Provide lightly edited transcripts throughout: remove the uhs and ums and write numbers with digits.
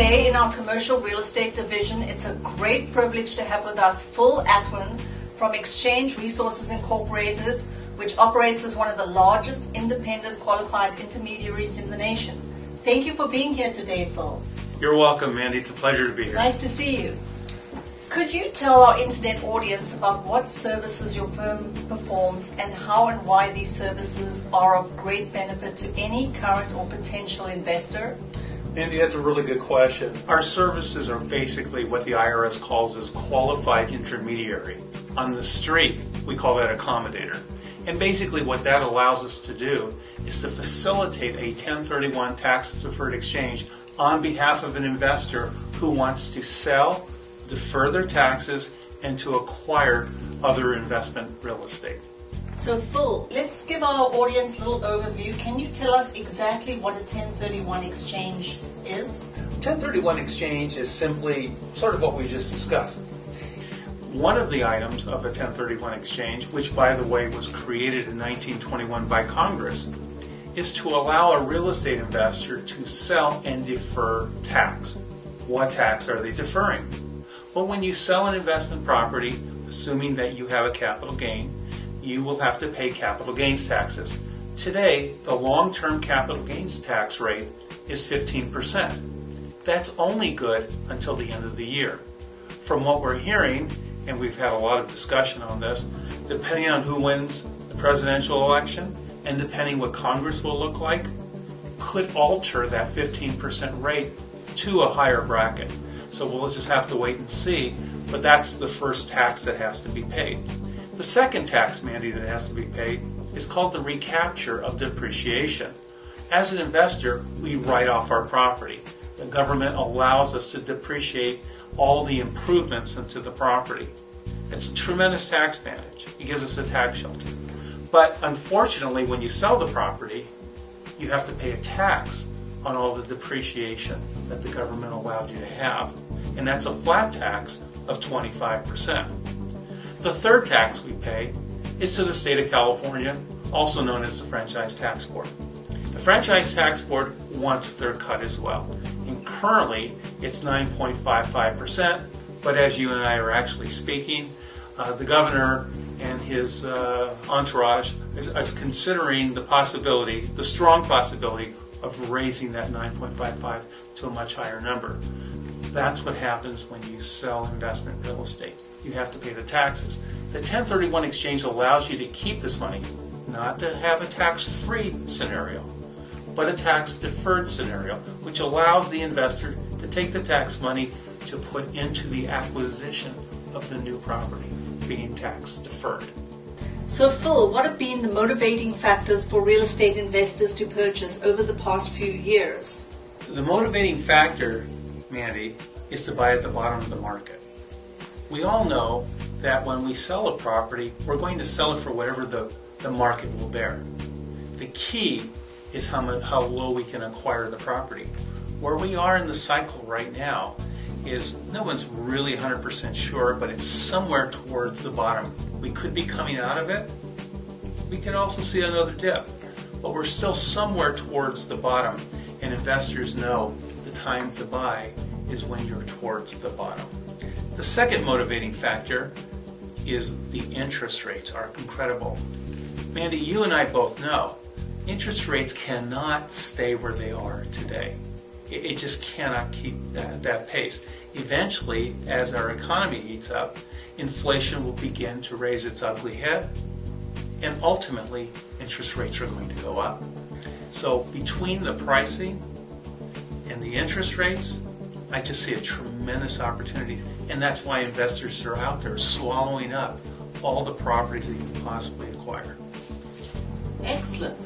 Today in our commercial real estate division, it's a great privilege to have with us Phil Atwan from Exchange Resources Incorporated, which operates as one of the largest independent qualified intermediaries in the nation. Thank you for being here today, Phil. You're welcome, Mandy. It's a pleasure to be here. Nice to see you. Could you tell our internet audience about what services your firm performs and how and why these services are of great benefit to any current or potential investor? Mandy, that's a really good question. Our services are basically what the IRS calls as qualified intermediary. On the street, we call that accommodator. And basically what that allows us to do is to facilitate a 1031 tax deferred exchange on behalf of an investor who wants to sell, defer their taxes, and to acquire other investment real estate. So Phil, let's give our audience a little overview. Can you tell us exactly what a 1031 exchange is? 1031 exchange is simply sort of what we just discussed. One of the items of a 1031 exchange, which by the way was created in 1921 by Congress, is to allow a real estate investor to sell and defer tax. What tax are they deferring? Well, when you sell an investment property, assuming that you have a capital gain, you will have to pay capital gains taxes. Today, the long-term capital gains tax rate is 15%. That's only good until the end of the year. From what we're hearing, and we've had a lot of discussion on this, depending on who wins the presidential election and depending what Congress will look like, could alter that 15% rate to a higher bracket. So we'll just have to wait and see, but that's the first tax that has to be paid. The second tax, Mandy, that has to be paid is called the recapture of depreciation. As an investor, we write off our property. The government allows us to depreciate all the improvements into the property. It's a tremendous tax advantage. It gives us a tax shelter. But unfortunately, when you sell the property, you have to pay a tax on all the depreciation that the government allowed you to have. And that's a flat tax of 25%. The third tax we pay is to the state of California, also known as the Franchise Tax Board. The Franchise Tax Board wants their cut as well. And currently, it's 9.55%, but as you and I are actually speaking, the governor and his entourage is considering the possibility, the strong possibility, of raising that 9.55 to a much higher number. That's what happens when you sell investment real estate. You have to pay the taxes. The 1031 exchange allows you to keep this money, not to have a tax-free scenario, but a tax-deferred scenario, which allows the investor to take the tax money to put into the acquisition of the new property, being tax-deferred. So Phil, what have been the motivating factors for real estate investors to purchase over the past few years? The motivating factor, Mandy, is to buy at the bottom of the market. We all know that when we sell a property, we're going to sell it for whatever the market will bear. The key is how low we can acquire the property. Where we are in the cycle right now is no one's really 100% sure, but it's somewhere towards the bottom. We could be coming out of it. We could also see another dip, but we're still somewhere towards the bottom, and investors know the time to buy is when you're towards the bottom. The second motivating factor is the interest rates are incredible. Mandy, you and I both know interest rates cannot stay where they are today. It just cannot keep that pace. Eventually, as our economy heats up, inflation will begin to raise its ugly head, and ultimately, interest rates are going to go up. So between the pricing and the interest rates, I just see a tremendous opportunity, and that's why investors are out there swallowing up all the properties that you can possibly acquire. Excellent.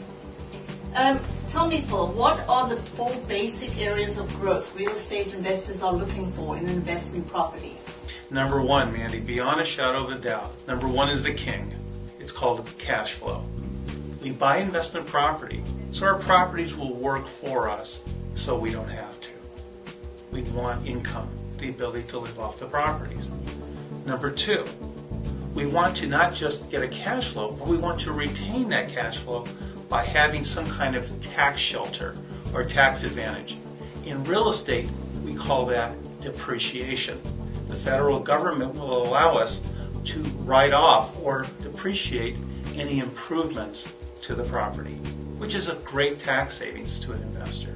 Tell me, Phil, what are the 4 basic areas of growth real estate investors are looking for in an investment property? Number 1, Mandy, beyond a shadow of a doubt, number 1 is the king. It's called cash flow. We buy investment property, so our properties will work for us, so we don't have to. We want income, the ability to live off the properties. Number 2, we want to not just get a cash flow, but we want to retain that cash flow by having some kind of tax shelter or tax advantage. In real estate, we We call that depreciation. The federal government will allow us to write off or depreciate any improvements to the property, which is a great tax savings to an investor.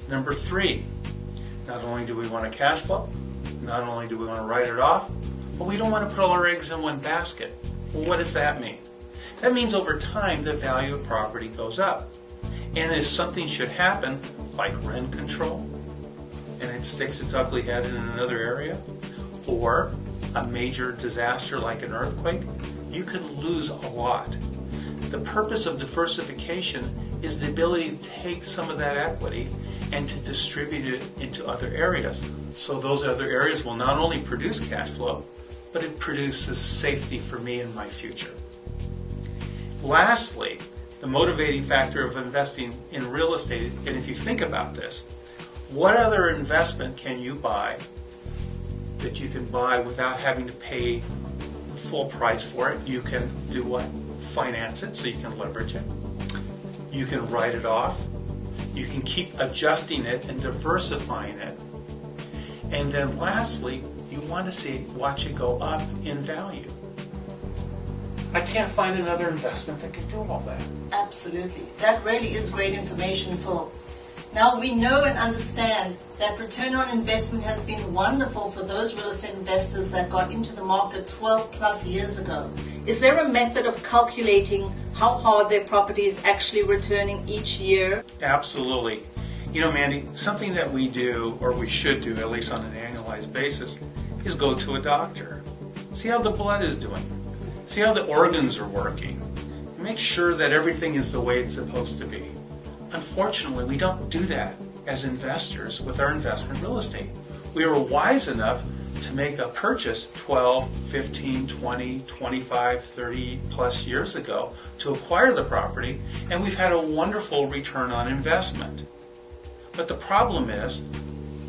Number 3, not only do we want a cash flow, not only do we want to write it off, but we don't want to put all our eggs in one basket. Well, what does that mean? That means over time the value of property goes up. And if something should happen, like rent control, and it sticks its ugly head in another area, or a major disaster like an earthquake, you could lose a lot. The purpose of diversification is the ability to take some of that equity and to distribute it into other areas. So those other areas will not only produce cash flow, but it produces safety for me in my future. Lastly, the motivating factor of investing in real estate, and if you think about this, what other investment can you buy that you can buy without having to pay the full price for it? You can do what? Finance it, so you can leverage it. You can write it off. You can keep adjusting it and diversifying it. And then lastly, you want to watch it go up in value. I can't find another investment that can do all that. Absolutely. That really is great information, Phil. Now we know and understand that return on investment has been wonderful for those real estate investors that got into the market 12 plus years ago. Is there a method of calculating how hard their property is actually returning each year? Absolutely. You know, Mandy, something that we do, or we should do, at least on an annualized basis, is go to a doctor. See how the blood is doing. See how the organs are working. Make sure that everything is the way it's supposed to be. Unfortunately, we don't do that as investors with our investment real estate. We were wise enough to make a purchase 12, 15, 20, 25, 30 plus years ago to acquire the property, and we've had a wonderful return on investment. But the problem is,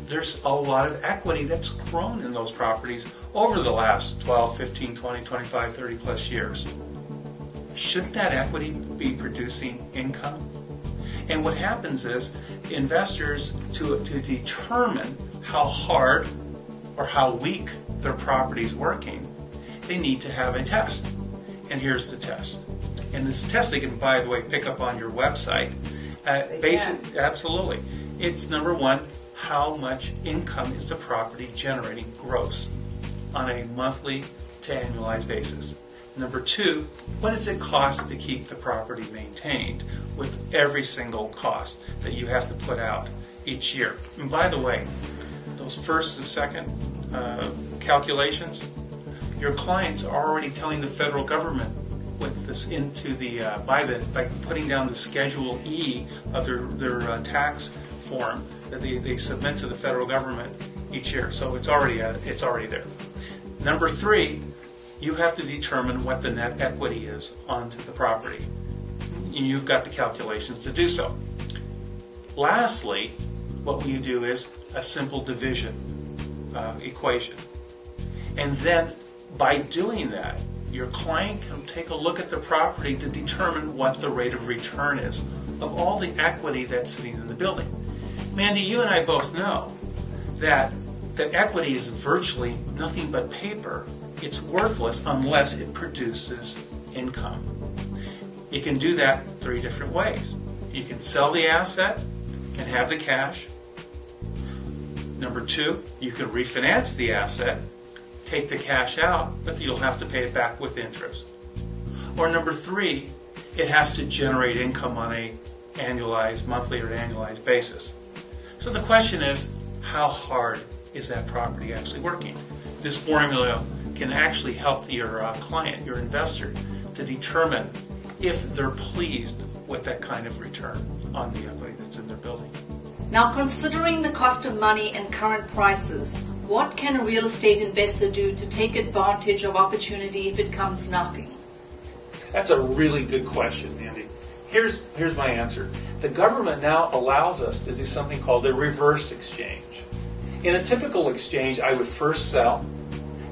there's a lot of equity that's grown in those properties over the last 12, 15, 20, 25, 30 plus years. Shouldn't that equity be producing income? And what happens is investors, to determine how hard or how weak their property is working, they need to have a test. And here's the test. And this test they can, by the way, pick up on your website. Absolutely. It's number 1, how much income is the property generating gross on a monthly to annualized basis. Number 2, what does it cost to keep the property maintained with every single cost that you have to put out each year? And by the way, those first and second calculations, your clients are already telling the federal government with this into the by putting down the Schedule E of their tax form that they submit to the federal government each year. So it's already there. Number 3, you have to determine what the net equity is onto the property. And you've got the calculations to do so. Lastly, what we do is a simple division equation. And then by doing that, your client can take a look at the property to determine what the rate of return is of all the equity that's sitting in the building. Mandy, you and I both know that the equity is virtually nothing but paper. It's worthless unless it produces income. You can do that 3 different ways. You can sell the asset and have the cash. Number 2, you can refinance the asset, take the cash out, but you'll have to pay it back with interest. Or number 3, it has to generate income on a monthly or annualized basis. So the question is, how hard is that property actually working? This formula can actually help your client, your investor, to determine if they're pleased with that kind of return on the equity that's in their building. Now, considering the cost of money and current prices, what can a real estate investor do to take advantage of opportunity if it comes knocking? That's a really good question, Mandy. Here's my answer. The government now allows us to do something called a reverse exchange. In a typical exchange, I would first sell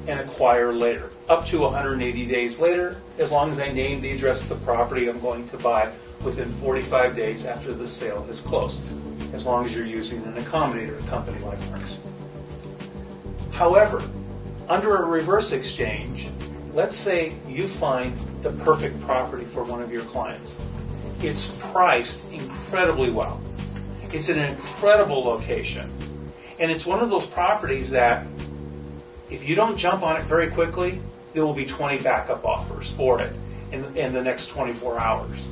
and acquire later, up to 180 days later, as long as I name the address of the property I'm going to buy within 45 days after the sale has closed. as long as you're using an accommodator, a company like ours. However, under a reverse exchange, let's say you find the perfect property for one of your clients. It's priced incredibly well. It's in an incredible location. And it's one of those properties that if you don't jump on it very quickly, there will be 20 backup offers for it in the next 24 hours.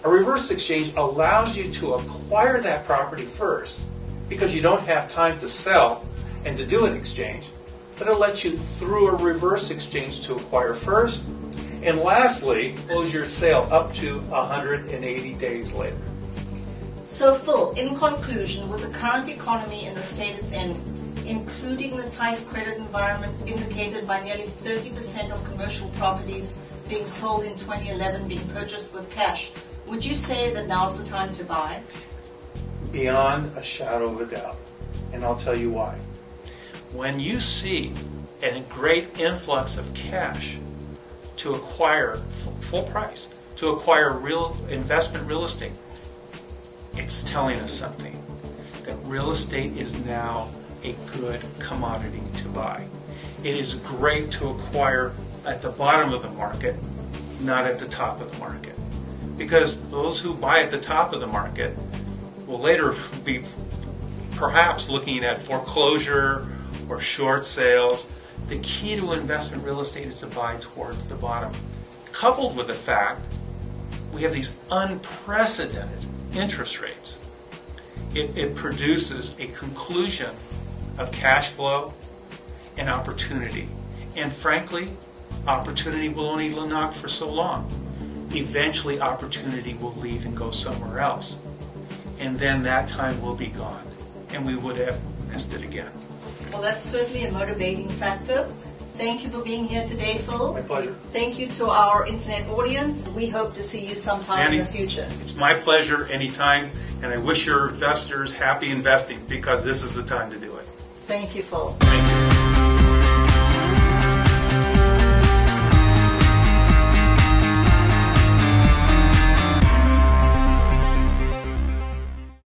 A reverse exchange allows you to acquire that property first because you don't have time to sell and to do an exchange, but it lets you, through a reverse exchange, to acquire first, and lastly, close your sale up to 180 days later. So Phil, in conclusion, with the current economy in the state it's in, including the tight credit environment indicated by nearly 30% of commercial properties being sold in 2011 being purchased with cash, would you say that now's the time to buy? Beyond a shadow of a doubt, and I'll tell you why. When you see a great influx of cash to acquire full price, to acquire real investment real estate, it's telling us something, that real estate is now a good commodity to buy. It is great to acquire at the bottom of the market, not at the top of the market. Because those who buy at the top of the market will later be perhaps looking at foreclosure or short sales. The key to investment real estate is to buy towards the bottom. Coupled with the fact we have these unprecedented interest rates, it produces a conclusion of cash flow and opportunity. And frankly, opportunity will only knock for so long. Eventually, opportunity will leave and go somewhere else. And then that time will be gone. And we would have missed it again. Well, that's certainly a motivating factor. Thank you for being here today, Phil. My pleasure. Thank you to our internet audience. We hope to see you sometime Mandy, in the future. It's my pleasure anytime. And I wish your investors happy investing, because this is the time to do it. Thank you, Phil. Thank you.